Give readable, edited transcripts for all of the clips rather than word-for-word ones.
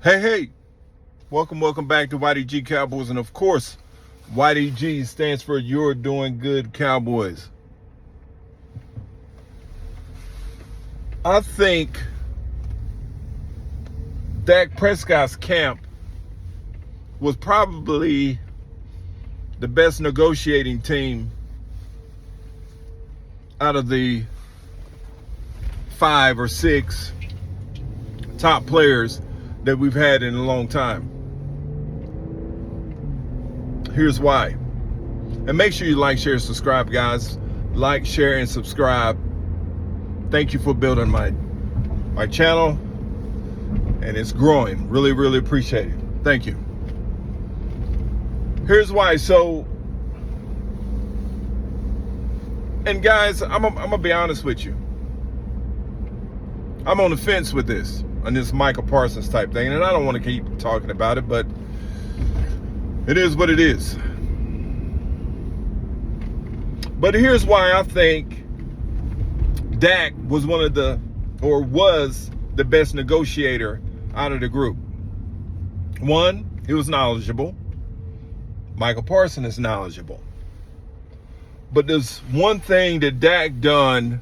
Hey, welcome back to YDG Cowboys, and of course, YDG stands for You're Doing Good Cowboys. I think Dak Prescott's camp was probably the best negotiating team out of the 5 or 6 top players that we've had in a long time. Here's why. And make sure you like, share, and subscribe, guys. Like, share, and subscribe. Thank you for building my channel. And it's growing. Really appreciate it. Thank you. Here's why. So, and guys, I'm gonna be honest with you. I'm on the fence with this, on this Micah Parsons type thing, and I don't want to keep talking about it, but it is what it is. But here's why I think Dak was was the best negotiator out of the group. One, he was knowledgeable. Micah Parsons is knowledgeable. But there's one thing that Dak done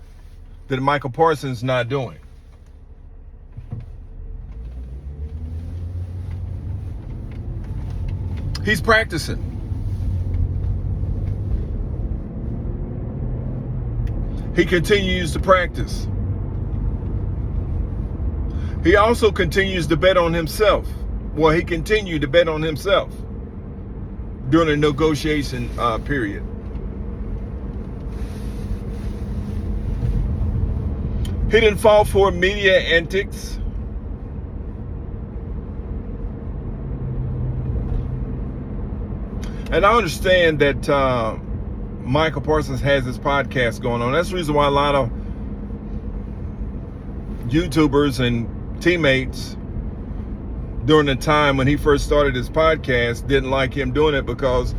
that Micah Parsons not doing. He's practicing. He continues to practice. He also continues to bet on himself. Well, he continued to bet on himself during the negotiation period. He didn't fall for media antics. And I understand that Micah Parsons has his podcast going on. That's the reason why a lot of YouTubers and teammates during the time when he first started his podcast didn't like him doing it, because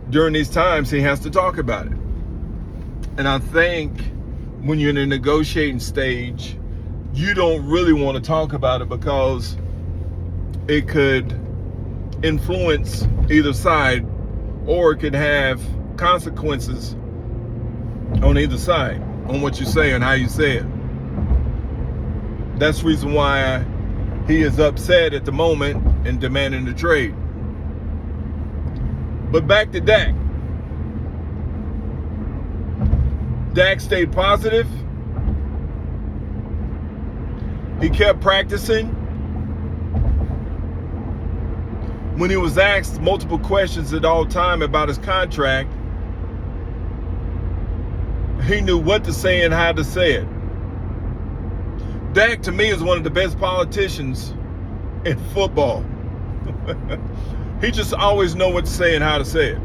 during these times he has to talk about it. And I think when you're in a negotiating stage, you don't really want to talk about it, because it could influence either side, or it could have consequences on either side on what you say and how you say it. That's the reason why he is upset at the moment and demanding the trade. But back to Dak. Dak stayed positive. He kept practicing. When he was asked multiple questions at all time about his contract, he knew what to say and how to say it. Dak, to me, is one of the best politicians in football. He just always knows what to say and how to say it.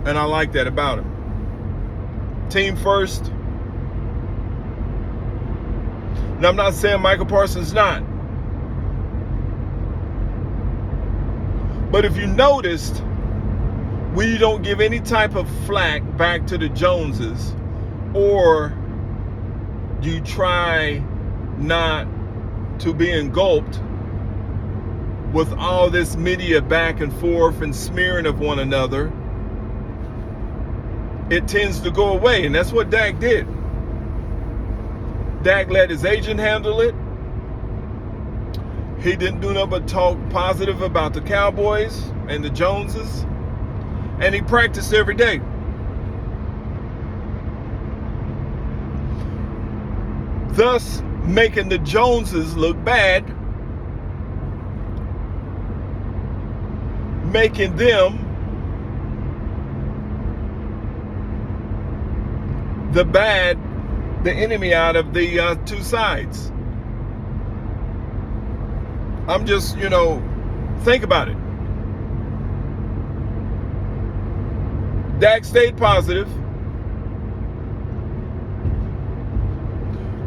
And I like that about him. Team first. And I'm not saying Micah Parsons not. But if you noticed, when you don't give any type of flack back to the Joneses, or you try not to be engulfed with all this media back and forth and smearing of one another, it tends to go away. And that's what Dak did. Dak let his agent handle it. He didn't do nothing but talk positive about the Cowboys and the Joneses. And he practiced every day. Thus, making the Joneses look bad. Making them the enemy out of the two sides. I'm just, think about it. Dak stayed positive.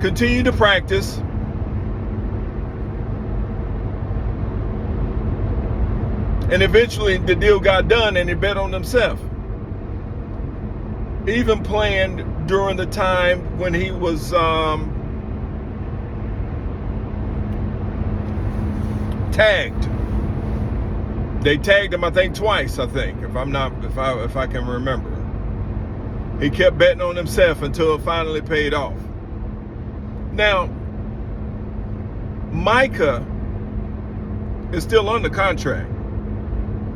Continued to practice. And eventually the deal got done and he bet on himself. Even playing during the time when he was tagged. They tagged him, I think, twice, if I can remember. He kept betting on himself until it finally paid off. Now, Micah is still under contract.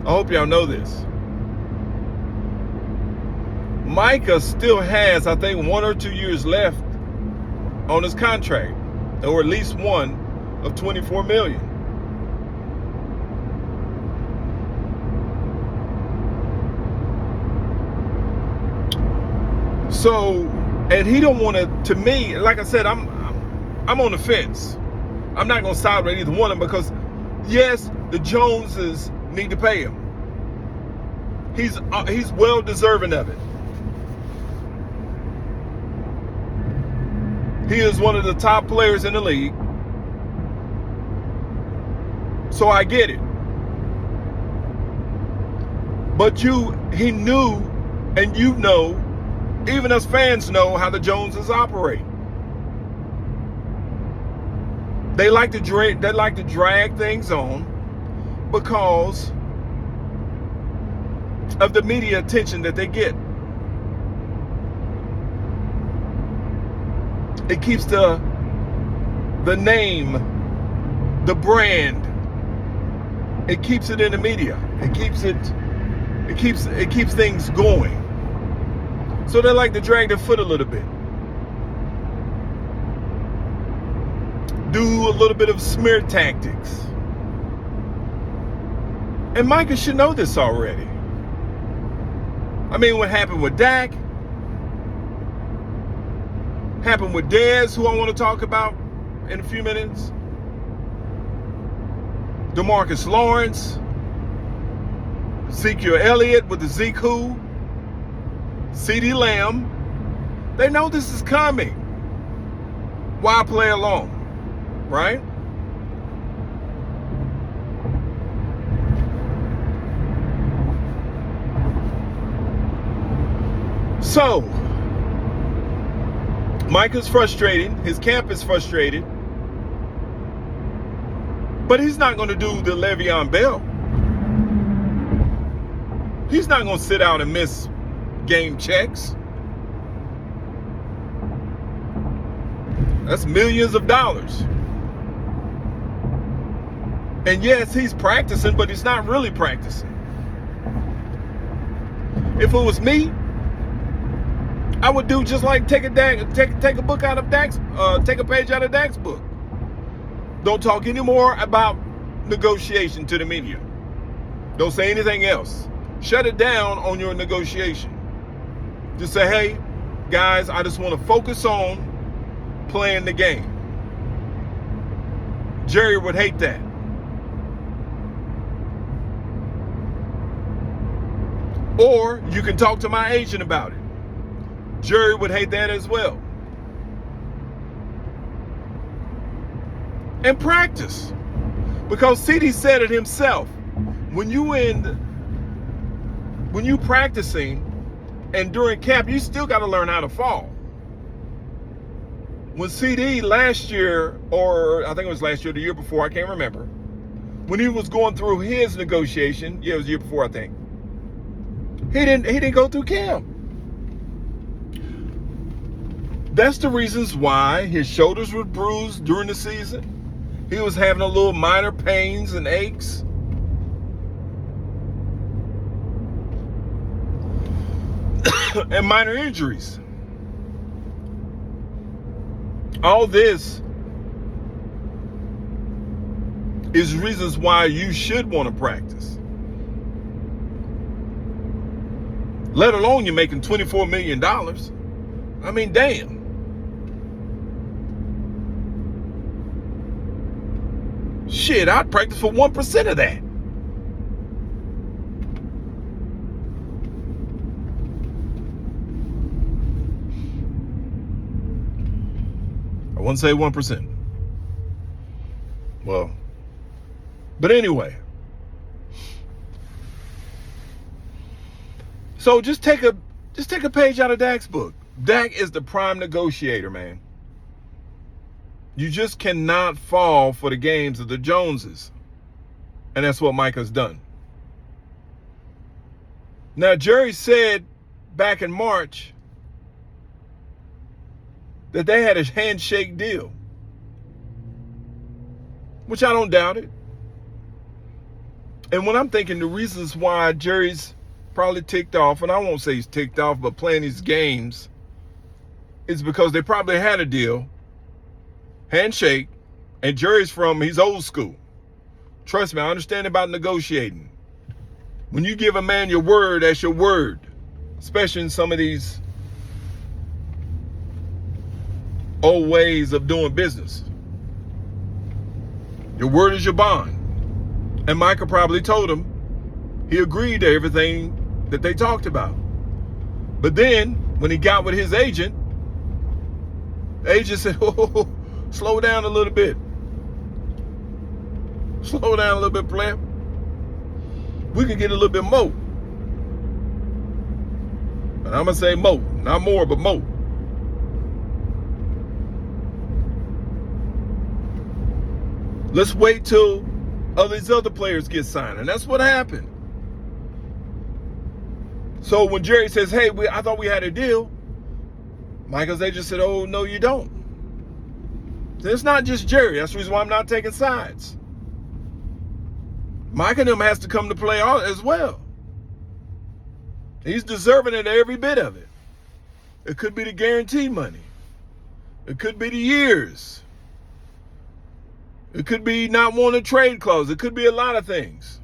I hope y'all know this. Micah still has, I think, 1 or 2 years left on his contract, or at least one of $24 million. So, and he don't want to me, like I said, I'm on the fence. I'm not going to side with either one of them because, yes, the Joneses need to pay him. He's well deserving of it. He is one of the top players in the league. So I get it. But he knew, and you know, even us fans know how the Joneses operate. They like to drag things on because of the media attention that they get. It keeps the name, the brand. It keeps it in the media. It keeps things going. So they like to drag their foot a little bit. Do a little bit of smear tactics. And Micah should know this already. I mean, what happened with Dak, happened with Dez, who I want to talk about in a few minutes, DeMarcus Lawrence, Ezekiel Elliott with the Zeke Who, CeeDee Lamb. They know this is coming. Why play along, right? So, Micah's frustrated. His camp is frustrated. But he's not going to do the Le'Veon Bell. He's not going to sit out and miss game checks. That's millions of dollars. And yes, he's practicing, but he's not really practicing. If it was me, I would do just like take a book out of Dak's, take a page out of Dak's book. Don't talk anymore about negotiation to the media. Don't say anything else. Shut it down on your negotiation. Just say, hey, guys, I just want to focus on playing the game. Jerry would hate that. Or you can talk to my agent about it. Jerry would hate that as well. And practice. Because CeeDee said it himself. When you practicing and during camp, you still got to learn how to fall. When CeeDee last year, or I think it was last year, the year before, I can't remember, when he was going through his negotiation, it was the year before, I think, he didn't go through camp. That's the reasons why his shoulders were bruised during the season. He was having a little minor pains and aches. And minor injuries. All this is reasons why you should want to practice. Let alone you're making $24 million. I mean, damn. Shit, I'd practice for 1% of that. I wouldn't say 1%. Well, but anyway. So just take a page out of Dak's book. Dak is the prime negotiator, man. You just cannot fall for the games of the Joneses. And that's what Micah's done. Now, Jerry said back in March that they had a handshake deal, which I don't doubt it. And when I'm thinking the reasons why Jerry's probably ticked off, and I won't say he's ticked off, but playing these games, is because they probably had a deal, handshake, and he's old school. Trust me, I understand about negotiating. When you give a man your word, that's your word, especially in some of these old ways of doing business. Your word is your bond. And Micah probably told him he agreed to everything that they talked about. But then, when he got with his agent, the agent said, oh, slow down a little bit. Slow down a little bit, player. We can get a little bit more. And I'm going to say more. Not more, but more. Let's wait till these other players get signed. And that's what happened. So when Jerry says, hey, I thought we had a deal, Micah's agent said, oh, no, you don't. It's not just Jerry. That's the reason why I'm not taking sides. Micah and him has to come to play as well. He's deserving of every bit of it. It could be the guarantee money. It could be the years. It could be not wanting a trade clause. It could be a lot of things.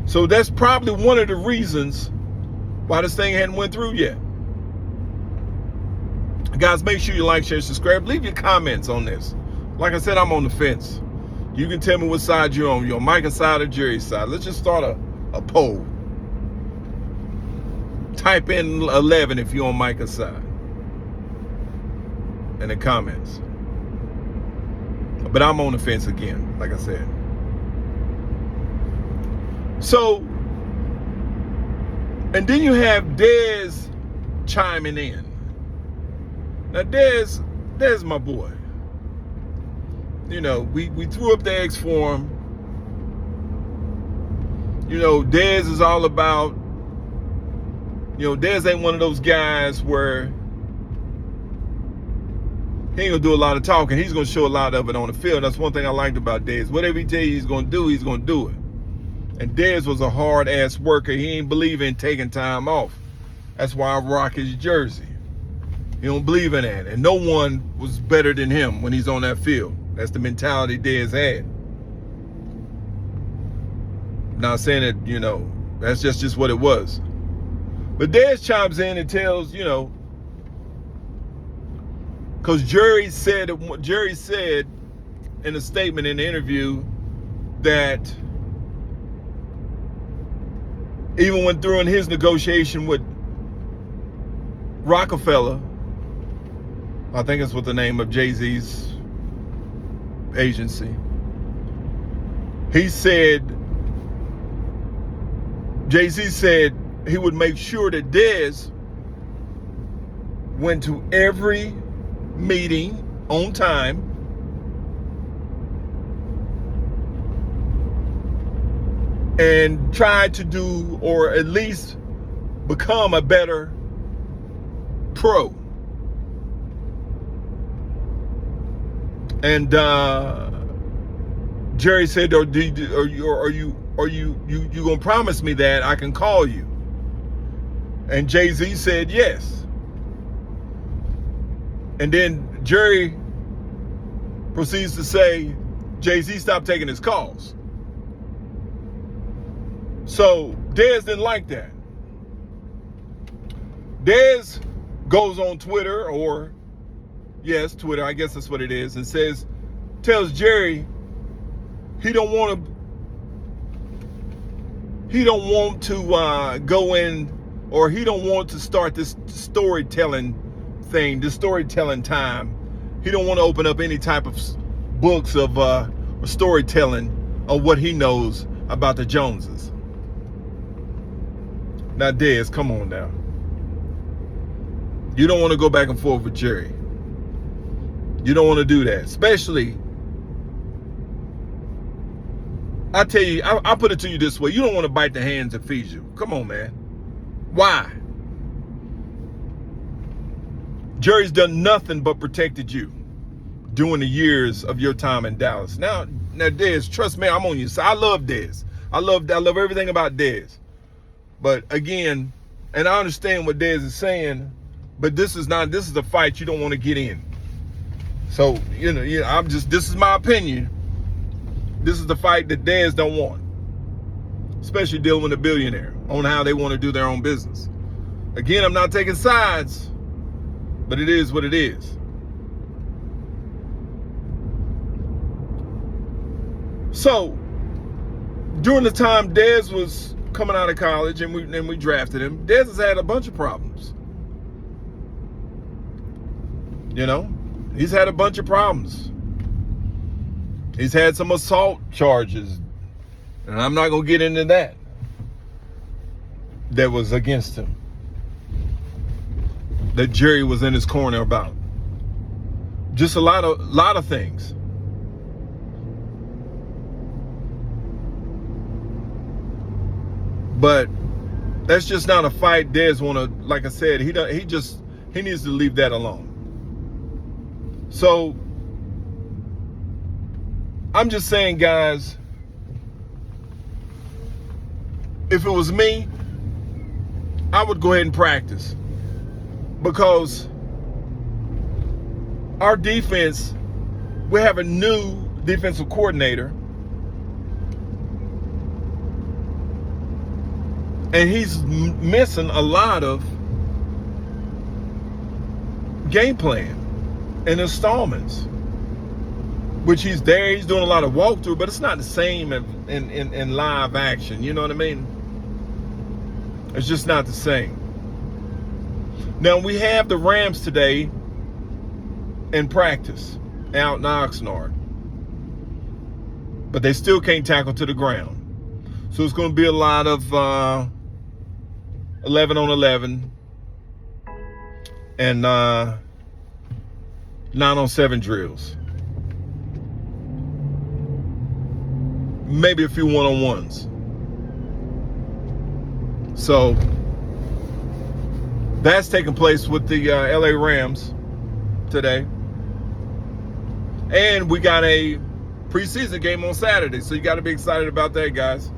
So that's probably one of the reasons why this thing hadn't went through yet. Guys, make sure you like, share, subscribe. Leave your comments on this. Like I said, I'm on the fence. You can tell me what side you're on. You're on Micah's side or Jerry's side. Let's just start a poll. Type in 11 if you're on Micah's side in the comments. But I'm on the fence again, like I said. So, and then you have Dez chiming in. Now, Dez my boy. You know, we threw up the eggs for him. You know, Dez is all about, Dez ain't one of those guys where he ain't gonna do a lot of talking. He's gonna show a lot of it on the field. That's one thing I liked about Dez. Whatever he tell you he's gonna do it. And Dez was a hard-ass worker. He ain't believe in taking time off. That's why I rock his jersey. He don't believe in that. And no one was better than him when he's on that field. That's the mentality Dez had. Not saying that, that's just what it was. But Dez chimes in and tells, because Jerry said in a statement in the interview that even when during his negotiation with Rockefeller, I think it's what the name of Jay-Z's agency, Jay-Z said he would make sure that Dez went to every meeting on time, and tried to do, or at least become a better pro. And Jerry said, are you gonna promise me that I can call you? And Jay-Z said yes. And then Jerry proceeds to say, Jay-Z stopped taking his calls. So Dez didn't like that. Dez goes on Twitter, Twitter, I guess that's what it is, and tells Jerry he don't want to go in, or he don't want to start this storytelling thing, this storytelling time. He don't want to open up any type of books of storytelling of what he knows about the Joneses. Now, Dez, come on now. You don't want to go back and forth with Jerry. You don't want to do that. Especially, I tell you, I'll put it to you this way. You don't want to bite the hand that feeds you. Come on, man. Why? Jerry's done nothing but protected you during the years of your time in Dallas. Now, Dez, trust me, I'm on your side. I love Dez. I love everything about Dez. But again, and I understand what Dez is saying, but this is a fight you don't want to get in. So, this is my opinion. This is the fight that Dez don't want. Especially dealing with a billionaire on how they want to do their own business. Again, I'm not taking sides, but it is what it is. So, during the time Dez was coming out of college and we drafted him, Dez has had a bunch of problems. He's had a bunch of problems. He's had some assault charges, and I'm not going to get into that was against him, that Jerry was in his corner about. Just a lot of things. But that's just not a fight Dez want to, like I said, he needs to leave that alone. So I'm just saying, guys, if it was me, I would go ahead and practice, because our defense, we have a new defensive coordinator, and he's missing a lot of game plan and installments, which he's doing a lot of walkthrough, but it's not the same in live action. You know what I mean? It's just not the same. Now, we have the Rams today in practice out in Oxnard, but they still can't tackle to the ground. So it's going to be a lot of 11 on 11 and 9 on 7 drills. Maybe a few one-on-ones. So that's taking place with the LA Rams today. And we got a preseason game on Saturday, so you got to be excited about that, guys.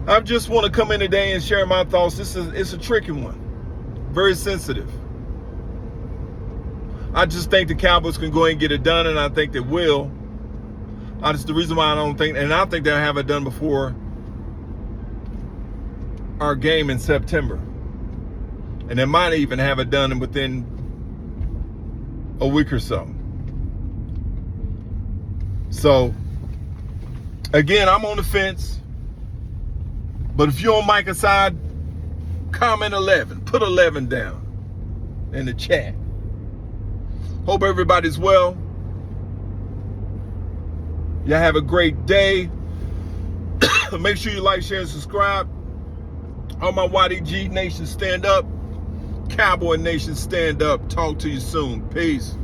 I just want to come in today and share my thoughts. It's a tricky one. Very sensitive. I just think the Cowboys can go ahead and get it done, and I think they will. That's the reason why I think they'll have it done before our game in September. And they might even have it done within a week or so. So, again, I'm on the fence. But if you're on Micah's side, comment 11. Put 11 down in the chat. Hope everybody's well. Y'all have a great day. Make sure you like, share, and subscribe. All my YDG Nation, stand up. Cowboy Nation, stand up. Talk to you soon. Peace.